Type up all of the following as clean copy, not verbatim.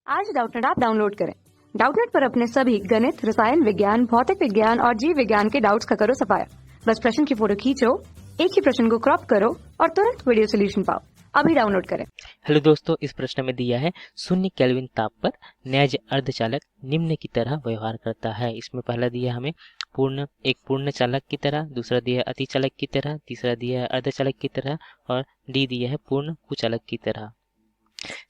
आज Doubtnut app download करें। Doubtnut पर अपने सभी गणित, रसायन विज्ञान, भौतिक विज्ञान और जीव विज्ञान के डाउट्स का करो सफाया। बस प्रश्न की फोटो खींचो, एक ही प्रश्न को क्रॉप करो और तुरंत वीडियो सोल्यूशन पाओ। अभी डाउनलोड करें। हेलो दोस्तों, इस प्रश्न में दिया है शून्य केल्विन ताप पर नैज अर्धचालक निम्न की तरह व्यवहार करता है। इसमें पहला दिया है हमें एक पूर्ण चालक की तरह, दूसरा दिया है अतिचालक की तरह, तीसरा दिया है अर्धचालक की तरह और डी दिया है पूर्ण कुचालक की तरह।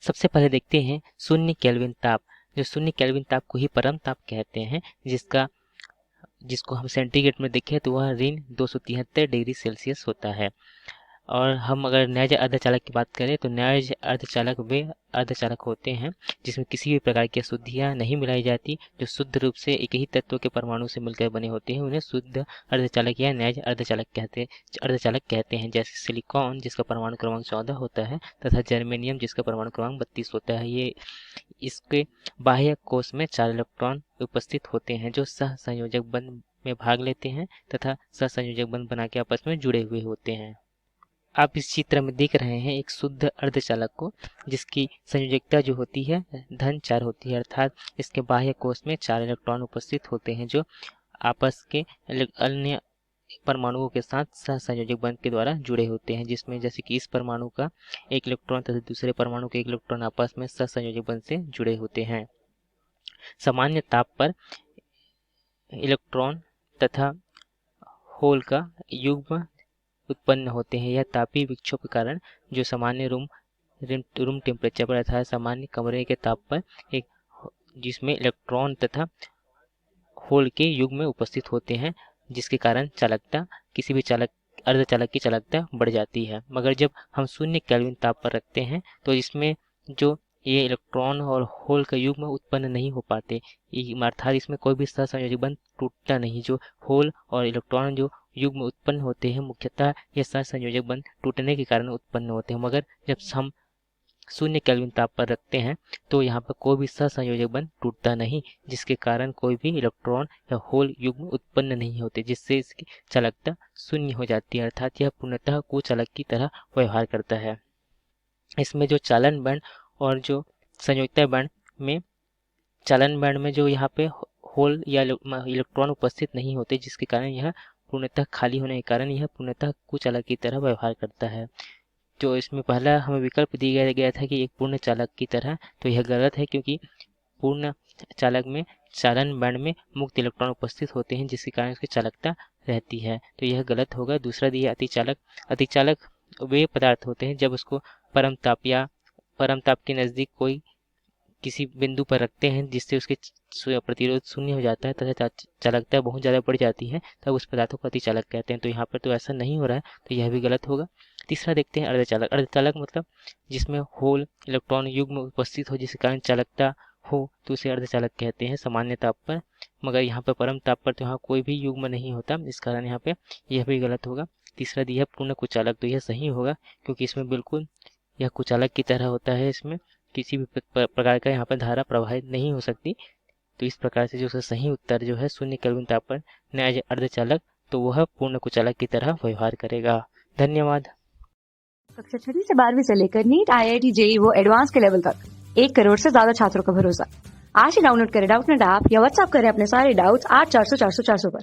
सबसे पहले देखते हैं शून्य केल्विन ताप। जो शून्य केल्विन ताप को ही परम ताप कहते हैं, जिसको हम सेंटीग्रेड में देखें तो वह ऋण 273 डिग्री सेल्सियस होता है। और हम अगर नैज अर्धचालक की बात करें तो नैज अर्धचालक वे अर्धचालक होते हैं जिसमें किसी भी प्रकार की अशुद्धियाँ नहीं मिलाई जाती, जो शुद्ध रूप से एक ही तत्व के परमाणु से मिलकर बने होते हैं। उन्हें शुद्ध अर्धचालक या नैज अर्धचालक कहते हैं। जैसे सिलिकॉन जिसका परमाणु क्रमांक 14 होता है तथा जर्मेनियम जिसका परमाणु क्रमांक 32 होता है। ये इसके बाह्य कोश में 4 इलेक्ट्रॉन उपस्थित होते हैं जो सह संयोजक बंध में भाग लेते हैं तथा सह संयोजक बंध बना के आपस में जुड़े हुए होते हैं। आप इस चित्र में देख रहे हैं एक शुद्ध अर्धचालक को, जिसकी संयोजकता जो होती है धन 4 होती है, अर्थात इसके बाह्य कोश में 4 इलेक्ट्रॉन उपस्थित होते हैं जो आपस के अन्य परमाणुओं के साथ सह संयोजक बंध के द्वारा जुड़े होते हैं। जिसमें जैसे कि इस परमाणु का एक इलेक्ट्रॉन तथा दूसरे परमाणु के एक इलेक्ट्रॉन आपस में सह संयोजक बंध से जुड़े होते हैं। सामान्य ताप पर इलेक्ट्रॉन तथा होल का युग्म उत्पन्न होते हैं। यह तापीय विक्षोभ के कारण जो सामान्य रूम टेम्परेचर पर अर्थात सामान्य कमरे के ताप पर एक जिसमें इलेक्ट्रॉन तथा होल के युग्म में उपस्थित होते हैं, जिसके कारण चालकता किसी भी अर्धचालक की चालकता बढ़ जाती है। मगर जब हम शून्य केल्विन ताप पर रखते हैं तो इसमें जो ये इलेक्ट्रॉन और होल का युग्म उत्पन्न नहीं हो पाते, अर्थात इसमें कोई भी सहसंयोजक बंध टूटता नहीं। जो होल और इलेक्ट्रॉन जो युग्म उत्पन्न होते हैं मुख्यतः ये सहसंयोजक बंध टूटने के कारण उत्पन्न होते हैं। मगर जब हम शून्य केल्विन ताप पर रखते हैं तो यहाँ पर कोई भी सहसंयोजक बंध टूटता नहीं, जिसके कारण कोई भी इलेक्ट्रॉन या होल युग्म उत्पन्न नहीं होते, जिससे इसकी चालकता शून्य हो जाती है, अर्थात यह पूर्णतः कुचालक की तरह व्यवहार करता है। इसमें जो चालन बैंड और जो संयोजकता बैंड में चालन बैंड में जो यहाँ पे होल या इलेक्ट्रॉन उपस्थित नहीं होते, जिसके कारण यह पूर्णतः खाली होने के कारण यह पूर्णतः कुचालक की तरह व्यवहार करता है। तो इसमें पहला हमें विकल्प दिया गया था कि एक पूर्ण चालक की तरह, तो यह गलत है क्योंकि पूर्ण चालक में चालन बैंड में मुक्त इलेक्ट्रॉन उपस्थित होते हैं, जिसके कारण इसकी चालकता रहती है, तो यह गलत होगा। दूसरा दिया अतिचालक। अतिचालक वे पदार्थ होते हैं जब उसको परम ताप के नज़दीक कोई किसी बिंदु पर रखते हैं जिससे उसके प्रतिरोध शून्य हो जाता है तथा चालकता बहुत ज़्यादा बढ़ जाती है, तब उस पदार्थों को अतिचालक कहते हैं। तो यहाँ पर तो ऐसा नहीं हो रहा है, तो यह भी गलत होगा। तीसरा देखते हैं अर्धचालक। अर्धचालक मतलब जिसमें होल इलेक्ट्रॉन युग्म उपस्थित हो, जिसके कारण चालकता हो, तो उसे अर्धचालक कहते हैं सामान्य ताप पर। मगर यहाँ पर परम ताप पर तो यहाँ कोई भी युग्म नहीं होता, इस कारण यहाँ पे यह भी गलत होगा। तीसरा दिया पूर्ण कुचालक, तो यह सही होगा क्योंकि इसमें बिल्कुल यह कुचालक की तरह होता है। इसमें किसी भी प्रकार का यहाँ पर धारा प्रवाहित नहीं हो सकती। तो इस प्रकार से जो सही उत्तर जो है शून्य केल्विन ताप पर नैज अर्धचालक, तो वह पूर्ण कुचालक की तरह व्यवहार करेगा। धन्यवाद। कक्षा 6 से 12वीं से लेकर नीट, IIT, JEE वो एडवांस के लेवल तक 1 करोड़ से ज्यादा छात्रों का भरोसा। आज ही डाउनलोड करें डाउटनेट ऐप या व्हाट्सएप करें अपने सारे डाउट्स 8400 400 400 पर।